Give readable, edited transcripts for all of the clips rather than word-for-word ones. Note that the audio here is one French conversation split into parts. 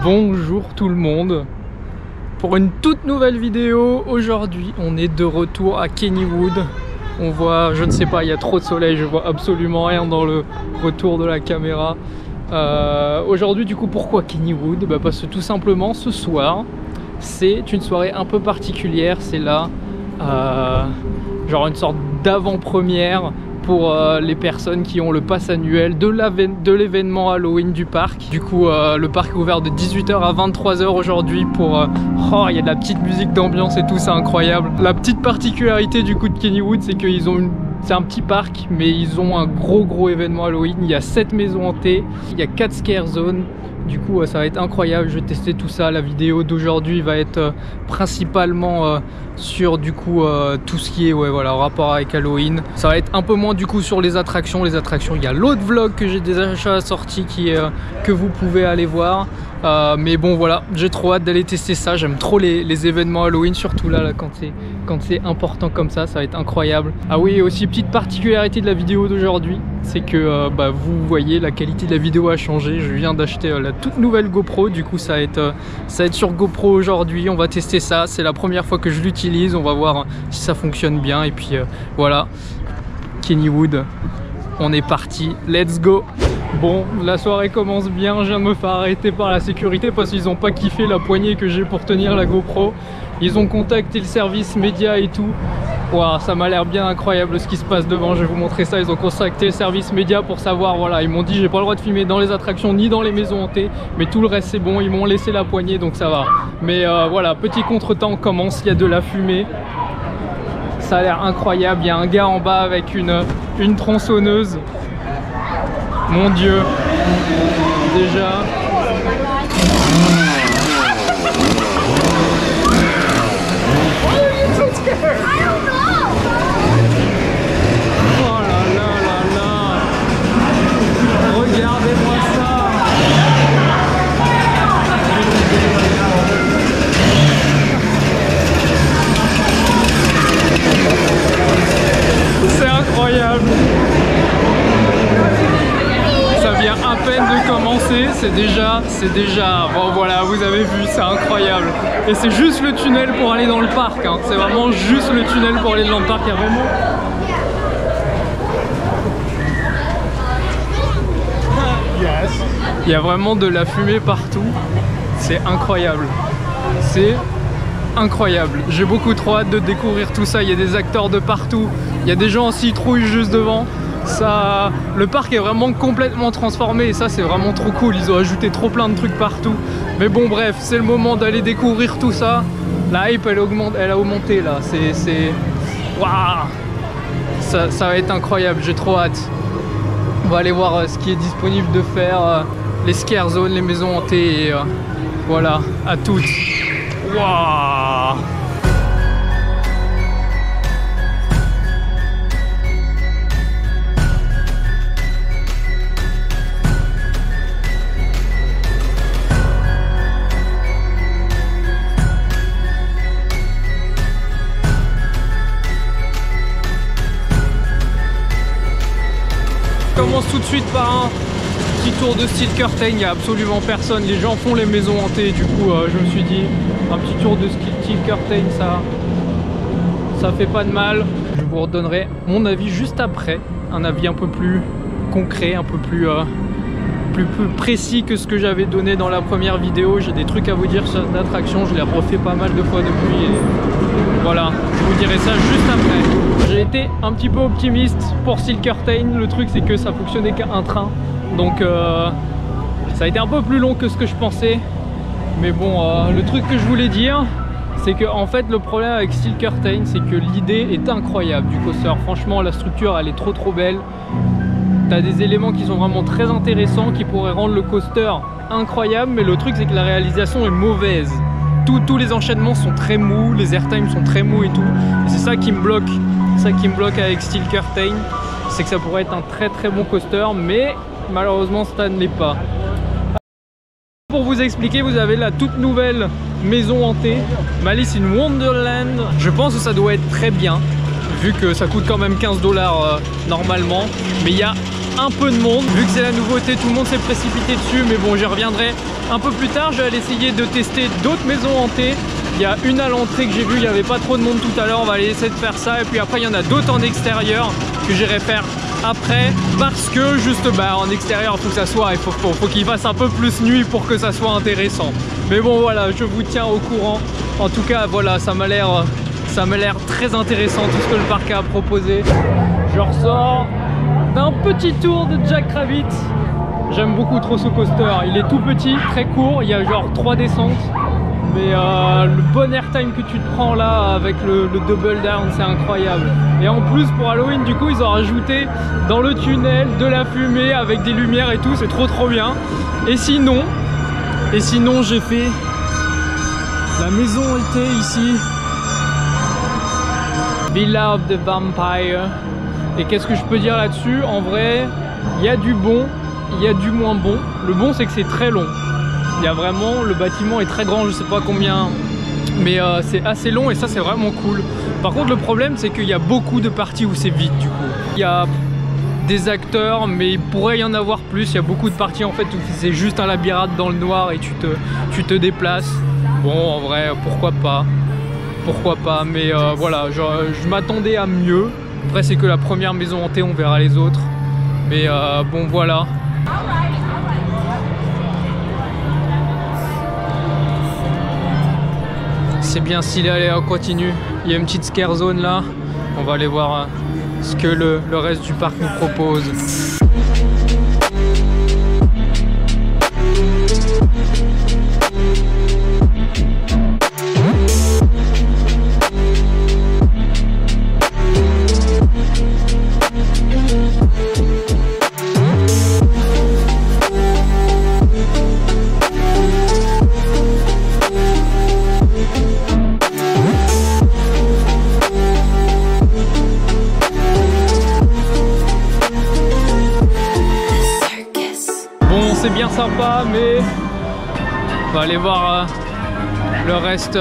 Bonjour tout le monde. Pour une toute nouvelle vidéo, aujourd'hui on est de retour à Kennywood. On voit, je ne sais pas, il y a trop de soleil, je vois absolument rien dans le retour de la caméra. Aujourd'hui du coup pourquoi Kennywood? Parce que tout simplement ce soir c'est une soirée un peu particulière. C'est là genre une sorte d'avant-première pour les personnes qui ont le pass annuel de l'événement Halloween du parc. Du coup le parc est ouvert de 18 h à 23 h aujourd'hui pour... oh, il y a de la petite musique d'ambiance et tout, c'est incroyable. La petite particularité du coup de Kennywood, c'est qu'ils ont c'est un petit parc, mais ils ont un gros événement Halloween. Il y a 7 maisons hantées, il y a 4 scare zones. Du coup ça va être incroyable, je vais tester tout ça. La vidéo d'aujourd'hui va être principalement sur du coup tout ce qui est voilà, en rapport avec Halloween. Ça va être un peu moins du coup sur les attractions. Il y a l'autre vlog que j'ai déjà sorti qui est, que vous pouvez aller voir. Mais bon voilà, j'ai trop hâte d'aller tester ça. J'aime trop les événements Halloween, surtout là quand c'est important comme ça va être incroyable. Ah oui, aussi petite particularité de la vidéo d'aujourd'hui, c'est que vous voyez la qualité de la vidéo a changé. Je viens d'acheter la toute nouvelle GoPro, du coup ça va être sur GoPro aujourd'hui. On va tester ça, c'est la première fois que je l'utilise, on va voir si ça fonctionne bien. Et puis voilà, Kennywood, on est parti, let's go. Bon, la soirée commence bien, je viens de me faire arrêter par la sécurité parce qu'ils n'ont pas kiffé la poignée que j'ai pour tenir la GoPro. Ils ont contacté le service média et tout. Wow, ça m'a l'air bien incroyable ce qui se passe devant, je vais vous montrer ça. Ils ont contacté le service média pour savoir, voilà, ils m'ont dit j'ai pas le droit de filmer dans les attractions ni dans les maisons hantées, mais tout le reste c'est bon, ils m'ont laissé la poignée donc ça va. Mais voilà, petit contretemps, on commence, il y a de la fumée. Ça a l'air incroyable, il y a un gars en bas avec une tronçonneuse. Mon Dieu, déjà. Oh là là là là. Regardez-moi ça. C'est incroyable. Ça vient à peine de commencer, c'est déjà, bon voilà, vous avez vu, c'est incroyable. Et c'est juste le tunnel pour aller dans le parc, hein. C'est vraiment juste le tunnel pour aller dans le parc, il y a vraiment... Il y a vraiment de la fumée partout, c'est incroyable. C'est incroyable, j'ai beaucoup trop hâte de découvrir tout ça. Il y a des acteurs de partout, il y a des gens en citrouille juste devant. Ça, le parc est vraiment complètement transformé et ça c'est vraiment trop cool. Ils ont ajouté trop plein de trucs partout. Mais bon bref, c'est le moment d'aller découvrir tout ça. La hype elle a augmenté là. C'est... Waouh, ça va être incroyable, j'ai trop hâte. On va aller voir ce qui est disponible de faire. Les scare zones, les maisons hantées et voilà, à toutes. Waouh. On commence tout de suite par un petit tour de Steel Curtain. Il n'y a absolument personne, les gens font les maisons hantées. Du coup je me suis dit un petit tour de Steel Curtain, ça fait pas de mal. Je vous redonnerai mon avis juste après, un avis un peu plus concret, un peu plus précis que ce que j'avais donné dans la première vidéo. J'ai des trucs à vous dire sur l'attraction, je l'ai refait pas mal de fois depuis et voilà, je vous dirai ça juste après. J'ai été un petit peu optimiste pour Steel Curtain. Le truc c'est que ça fonctionnait qu'un train, donc ça a été un peu plus long que ce que je pensais. Mais bon, le truc que je voulais dire, c'est que en fait le problème avec Steel Curtain, c'est que l'idée est incroyable du coaster. Franchement la structure elle est trop belle. T'as des éléments qui sont vraiment très intéressants, qui pourraient rendre le coaster incroyable, mais le truc c'est que la réalisation est mauvaise. Tous les enchaînements sont très mous, les airtime sont très mous et tout. Et c'est ça qui me bloque. C'est ça qui me bloque avec Steel Curtain, c'est que ça pourrait être un très bon coaster, mais malheureusement ça ne l'est pas. Pour vous expliquer, vous avez la toute nouvelle maison hantée, Malice in Wonderland. Je pense que ça doit être très bien, vu que ça coûte quand même 15 $ normalement. Mais il y a un peu de monde. Vu que c'est la nouveauté, tout le monde s'est précipité dessus, mais bon, j'y reviendrai un peu plus tard. Je vais aller essayer de tester d'autres maisons hantées. Il y a une à l'entrée que j'ai vue, il n'y avait pas trop de monde tout à l'heure, on va aller essayer de faire ça. Et puis après, il y en a d'autres en extérieur que j'irai faire après, parce que juste en extérieur, il faut que ça soit, il faut qu'il fasse un peu plus nuit pour que ça soit intéressant. Mais bon, voilà, je vous tiens au courant. En tout cas, voilà, ça m'a l'air très intéressant tout ce que le parc a à proposer. Je ressors d'un petit tour de Jack Rabbit. J'aime beaucoup trop ce coaster. Il est tout petit, très court, il y a genre 3 descentes. Mais le bon airtime que tu te prends là avec le double down, c'est incroyable. Et en plus pour Halloween, du coup, ils ont rajouté dans le tunnel de la fumée avec des lumières et tout, c'est trop bien. Et sinon j'ai fait la maison hantée ici, Villa of the Vampire. Et qu'est-ce que je peux dire là-dessus? En vrai, il y a du bon, il y a du moins bon. Le bon, c'est que c'est très long. Il y a vraiment, le bâtiment est très grand, je sais pas combien, mais c'est assez long et ça c'est vraiment cool. Par contre le problème c'est qu'il y a beaucoup de parties où c'est vide du coup. Il y a des acteurs mais il pourrait y en avoir plus, il y a beaucoup de parties en fait où c'est juste un labyrinthe dans le noir et tu te déplaces. Bon en vrai pourquoi pas, mais voilà, je m'attendais à mieux. Après c'est que la première maison hantée, on verra les autres. Mais bon voilà. C'est bien stylé, allez on continue. Il y a une petite scare zone là. On va aller voir ce que le reste du parc nous propose. C'est bien sympa, mais on va aller voir le reste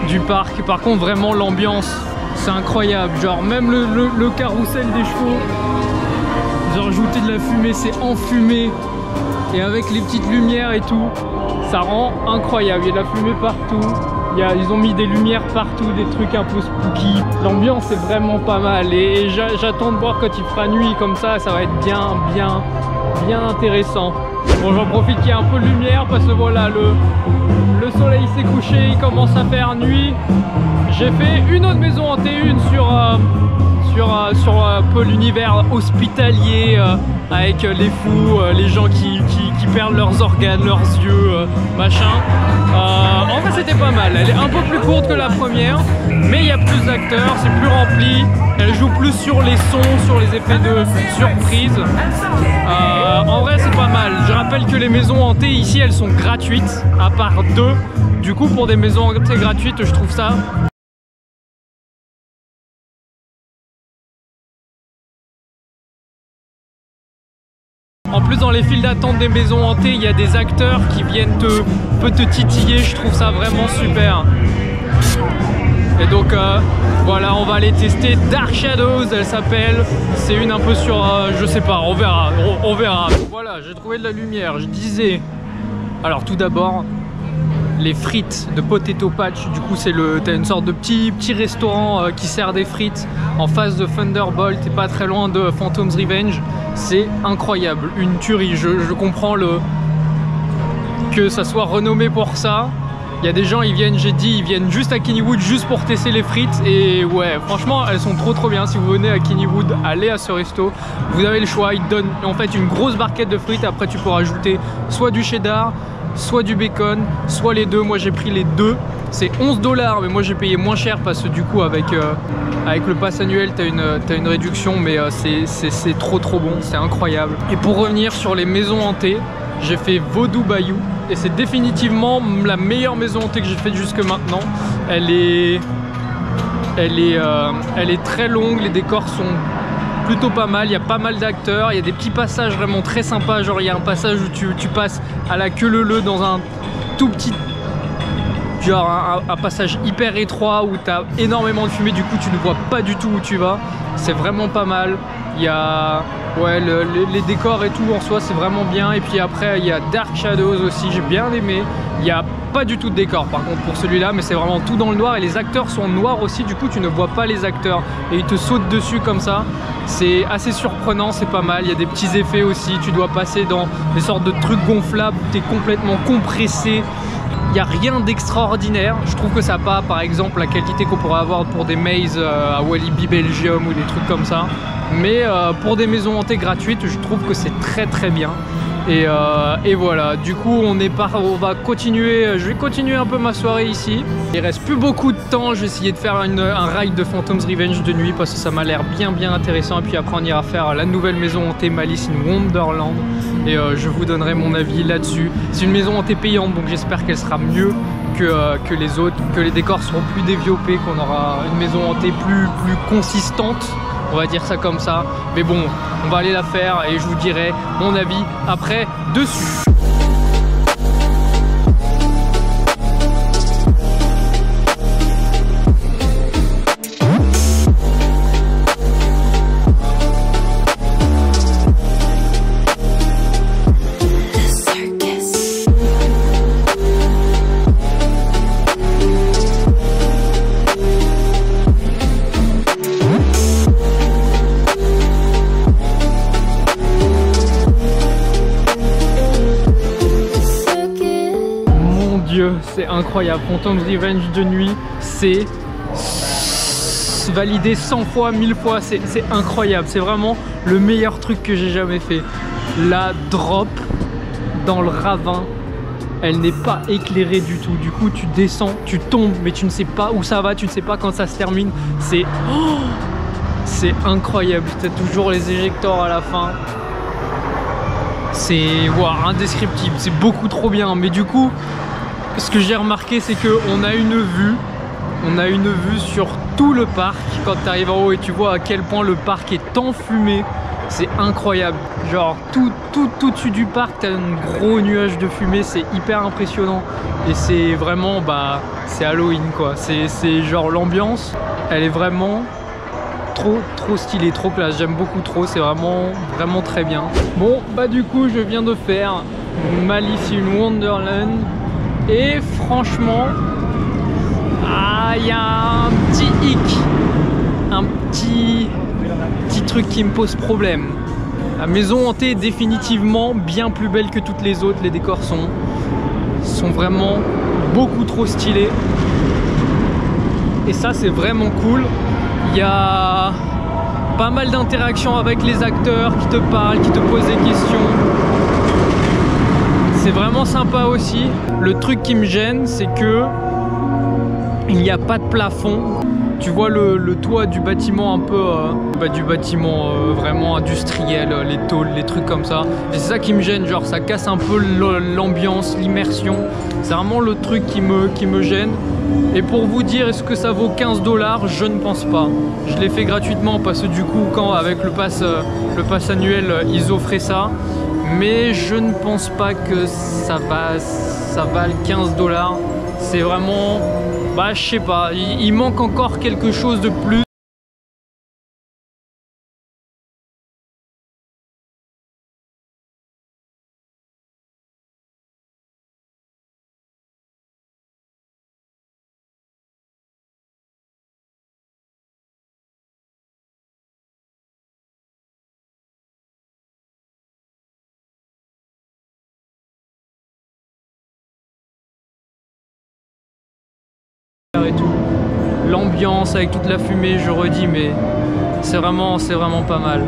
du parc. Par contre vraiment l'ambiance c'est incroyable, genre même le carrousel des chevaux, ils ont rajouté de la fumée, c'est enfumé et avec les petites lumières et tout, ça rend incroyable. Il y a de la fumée partout, ils ont mis des lumières partout, des trucs un peu spooky. L'ambiance est vraiment pas mal et j'attends de voir quand il fera nuit comme ça va être bien intéressant. Bon, j'en profite qu'il y a un peu de lumière parce que voilà, le soleil s'est couché, il commence à faire nuit. J'ai fait une autre maison hantée, une sur un peu l'univers hospitalier avec les fous, les gens qui perdent leurs organes, leurs yeux, machin. En fait c'était pas mal, elle est un peu plus courte que la première, mais il y a plus d'acteurs, c'est plus rempli, elle joue plus sur les sons, sur les effets de surprise. En vrai c'est pas mal. Je rappelle que les maisons hantées ici elles sont gratuites, à part 2. Du coup pour des maisons hantées gratuites je trouve ça en plus dans les files d'attente des maisons hantées, il y a des acteurs qui viennent te titiller, je trouve ça vraiment super. Et donc voilà, on va aller tester Dark Shadows, elle s'appelle. C'est une un peu sur, je sais pas, on verra. Voilà, j'ai trouvé de la lumière, je disais. Alors tout d'abord, les frites de Potato Patch, du coup t'as une sorte de petit restaurant qui sert des frites en face de Thunderbolt et pas très loin de Phantom's Revenge. C'est incroyable, une tuerie. Je comprends que ça soit renommé pour ça. Il y a des gens, ils viennent juste à Kennywood juste pour tester les frites et ouais, franchement elles sont trop bien. Si vous venez à Kennywood, allez à ce resto, vous avez le choix. Ils te donnent en fait une grosse barquette de frites, après tu peux rajouter soit du cheddar, soit du bacon, soit les deux. Moi j'ai pris les deux, c'est 11 $, mais moi j'ai payé moins cher parce que du coup avec le pass annuel t'as une réduction, mais c'est trop bon, c'est incroyable. Et pour revenir sur les maisons hantées, j'ai fait Vaudou Bayou et c'est définitivement la meilleure maison hantée que j'ai faite jusque maintenant. Elle est très longue, les décors sont plutôt pas mal, il y a pas mal d'acteurs, il y a des petits passages vraiment très sympas, genre il y a un passage où tu passes à la queue leu-leu dans un tout petit, genre un passage hyper étroit où tu as énormément de fumée, du coup tu ne vois pas du tout où tu vas, c'est vraiment pas mal. Il y a ouais, les décors et tout en soi, c'est vraiment bien. Et puis après, il y a Dark Shadows aussi, j'ai bien aimé. Il n'y a pas du tout de décor par contre pour celui-là, mais c'est vraiment tout dans le noir. Et les acteurs sont noirs aussi, du coup tu ne vois pas les acteurs. Et ils te sautent dessus comme ça. C'est assez surprenant, c'est pas mal. Il y a des petits effets aussi. Tu dois passer dans des sortes de trucs gonflables où tu es complètement compressé. Il n'y a rien d'extraordinaire. Je trouve que ça n'a pas, par exemple, la qualité qu'on pourrait avoir pour des mazes à Walibi Belgium ou des trucs comme ça. Mais pour des maisons hantées gratuites, je trouve que c'est très très bien. Et voilà, du coup on va continuer, je vais continuer un peu ma soirée ici. Il reste plus beaucoup de temps, je vais essayer de faire un ride de Phantom's Revenge de nuit parce que ça m'a l'air bien intéressant. Et puis après on ira faire la nouvelle maison hantée Malice in Wonderland. Et je vous donnerai mon avis là-dessus. C'est une maison hantée payante, donc j'espère qu'elle sera mieux que les autres, que les décors seront plus développés, qu'on aura une maison hantée plus consistante. On va dire ça comme ça, mais bon, on va aller la faire et je vous dirai mon avis après dessus. C'est incroyable, Phantom's Revenge de nuit, c'est validé 100 fois, 1000 fois, c'est incroyable, c'est vraiment le meilleur truc que j'ai jamais fait. La drop dans le ravin, elle n'est pas éclairée du tout, du coup tu descends, tu tombes, mais tu ne sais pas où ça va, tu ne sais pas quand ça se termine, c'est incroyable, tu as toujours les éjecteurs à la fin. C'est indescriptible, c'est beaucoup trop bien, mais du coup ce que j'ai remarqué, c'est qu'on a une vue sur tout le parc quand tu arrives en haut et tu vois à quel point le parc est enfumé. C'est incroyable. Genre tout au-dessus du parc, tu as un gros nuage de fumée, c'est hyper impressionnant. Et c'est vraiment, c'est Halloween quoi. C'est genre l'ambiance, elle est vraiment trop stylée, trop classe. J'aime beaucoup trop, c'est vraiment très bien. Bon, du coup, je viens de faire Malice in Wonderland. Et franchement, il y a un petit hic, un petit truc qui me pose problème. La maison hantée est définitivement bien plus belle que toutes les autres. Les décors sont vraiment beaucoup trop stylés. Et ça, c'est vraiment cool. Il y a pas mal d'interactions avec les acteurs qui te parlent, qui te posent des questions. C'est vraiment sympa aussi. Le truc qui me gêne, c'est que il n'y a pas de plafond. Tu vois le toit du bâtiment un peu du bâtiment vraiment industriel, les tôles, les trucs comme ça. Et c'est ça qui me gêne, genre ça casse un peu l'ambiance, l'immersion. C'est vraiment le truc qui me gêne. Et pour vous dire, est-ce que ça vaut 15 $? Je ne pense pas. Je l'ai fait gratuitement parce que du coup, quand avec le pass annuel, ils offraient ça. Mais je ne pense pas que ça vale 15 $. C'est vraiment, je sais pas, il manque encore quelque chose de plus. Et tout. L'ambiance avec toute la fumée, je redis, mais c'est vraiment pas mal.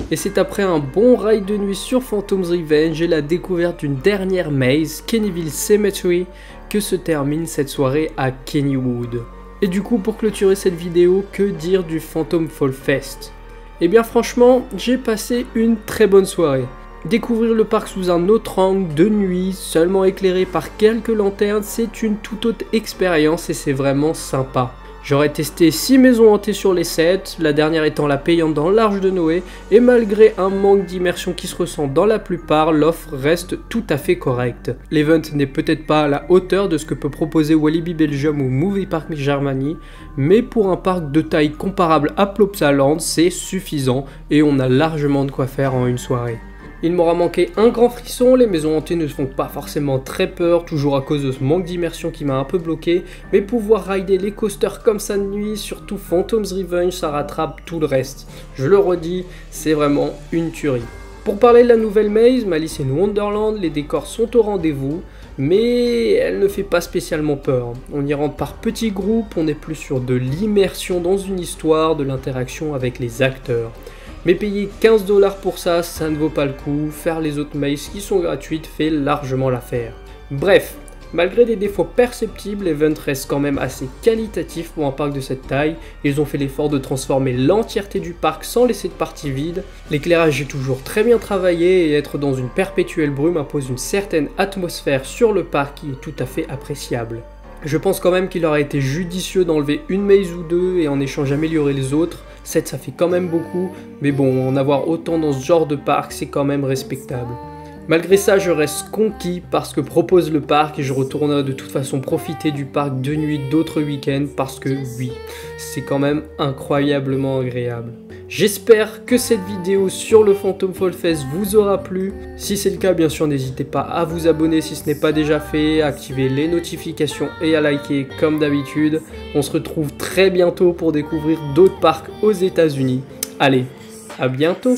Et c'est après un bon ride de nuit sur Phantom's Revenge et la découverte d'une dernière maze, Kennyville Cemetery, que se termine cette soirée à Kennywood. Et du coup, pour clôturer cette vidéo, que dire du Phantom Fall Fest? Eh bien franchement, j'ai passé une très bonne soirée. Découvrir le parc sous un autre angle, de nuit, seulement éclairé par quelques lanternes, c'est une toute autre expérience et c'est vraiment sympa. J'aurais testé 6 maisons hantées sur les 7, la dernière étant la payante dans l'Arche de Noé, et malgré un manque d'immersion qui se ressent dans la plupart, l'offre reste tout à fait correcte. L'event n'est peut-être pas à la hauteur de ce que peut proposer Walibi Belgium ou Movie Park Germany, mais pour un parc de taille comparable à Plopsaland, c'est suffisant et on a largement de quoi faire en une soirée. Il m'aura manqué un grand frisson, les maisons hantées ne font pas forcément très peur, toujours à cause de ce manque d'immersion qui m'a un peu bloqué, mais pouvoir rider les coasters comme ça de nuit, surtout Phantom's Revenge, ça rattrape tout le reste. Je le redis, c'est vraiment une tuerie. Pour parler de la nouvelle maze, Alice in Wonderland, les décors sont au rendez-vous, mais elle ne fait pas spécialement peur. On y rentre par petits groupes, on est plus sur de l'immersion dans une histoire, de l'interaction avec les acteurs. Mais payer 15 $ pour ça, ça ne vaut pas le coup, faire les autres mazes qui sont gratuites fait largement l'affaire. Bref, malgré des défauts perceptibles, l'event reste quand même assez qualitatif pour un parc de cette taille. Ils ont fait l'effort de transformer l'entièreté du parc sans laisser de partie vide. L'éclairage est toujours très bien travaillé et être dans une perpétuelle brume impose une certaine atmosphère sur le parc qui est tout à fait appréciable. Je pense quand même qu'il aurait été judicieux d'enlever une maze ou deux et en échange améliorer les autres. 7 ça fait quand même beaucoup, mais bon, en avoir autant dans ce genre de parc, c'est quand même respectable. Malgré ça, je reste conquis par ce que propose le parc et je retournerai de toute façon profiter du parc de nuit d'autres week-ends parce que oui, c'est quand même incroyablement agréable. J'espère que cette vidéo sur le Phantom Fall Fest vous aura plu. Si c'est le cas, bien sûr, n'hésitez pas à vous abonner si ce n'est pas déjà fait, à activer les notifications et à liker comme d'habitude. On se retrouve très bientôt pour découvrir d'autres parcs aux États-Unis. Allez, à bientôt!